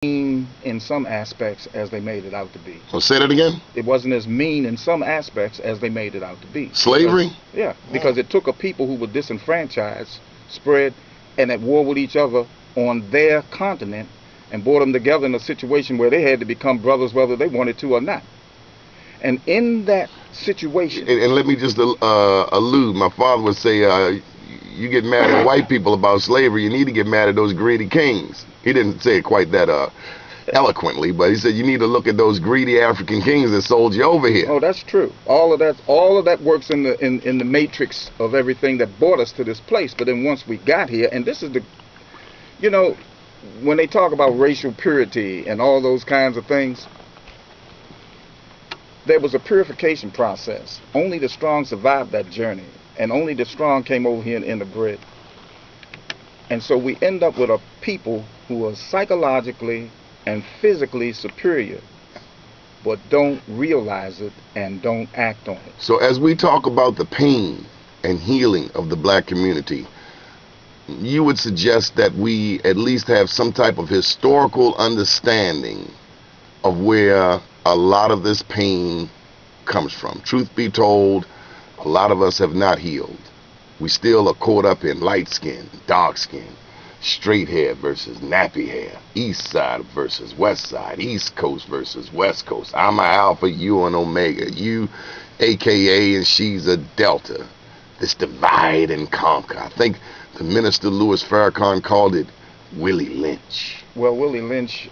mean in some aspects as they made it out to be. Well, say that again. It wasn't as mean in some aspects as they made it out to be. Slavery? Because it took a people who were disenfranchised, spread, and at war with each other on their continent, and brought them together in a situation where they had to become brothers whether they wanted to or not. And in that situation... And let me just allude, my father would say, you get mad at white people about slavery, you need to get mad at those greedy kings. He didn't say it quite that eloquently, but he said you need to look at those greedy African kings that sold you over here. Oh, that's true. All of that works in the matrix of everything that brought us to this place. But then once we got here, and this is the, when they talk about racial purity and all those kinds of things, there was a purification process. Only the strong survived that journey, and only the strong came over here and interbred. And so we end up with a people who are psychologically and physically superior, but don't realize it and don't act on it. So as we talk about the pain and healing of the black community, you would suggest that we at least have some type of historical understanding of where a lot of this pain comes from. Truth be told, a lot of us have not healed. We still are caught up in light skin, dark skin, straight hair versus nappy hair, east side versus west side, east coast versus west coast. I'm an alpha, you an omega, you AKA and she's a delta. This divide and conquer. I think the minister Louis Farrakhan called it Willie Lynch. Well, Willie Lynch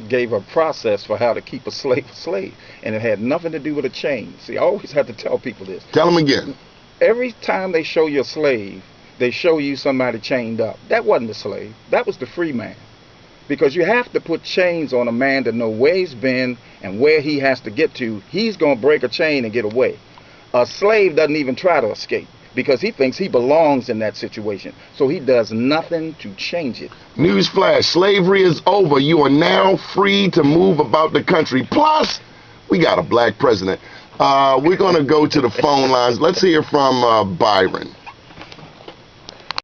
gave a process for how to keep a slave, and it had nothing to do with a chain. See, I always have to tell people this. Tell them again. Every time they show you a slave, they show you somebody chained up. That wasn't a slave. That was the free man. Because you have to put chains on a man to know where he's been and where he has to get to. He's going to break a chain and get away. A slave doesn't even try to escape because he thinks he belongs in that situation. So he does nothing to change it. Newsflash, slavery is over. You are now free to move about the country. Plus, we got a black president. We're going to go to the phone lines. Let's hear from Byron.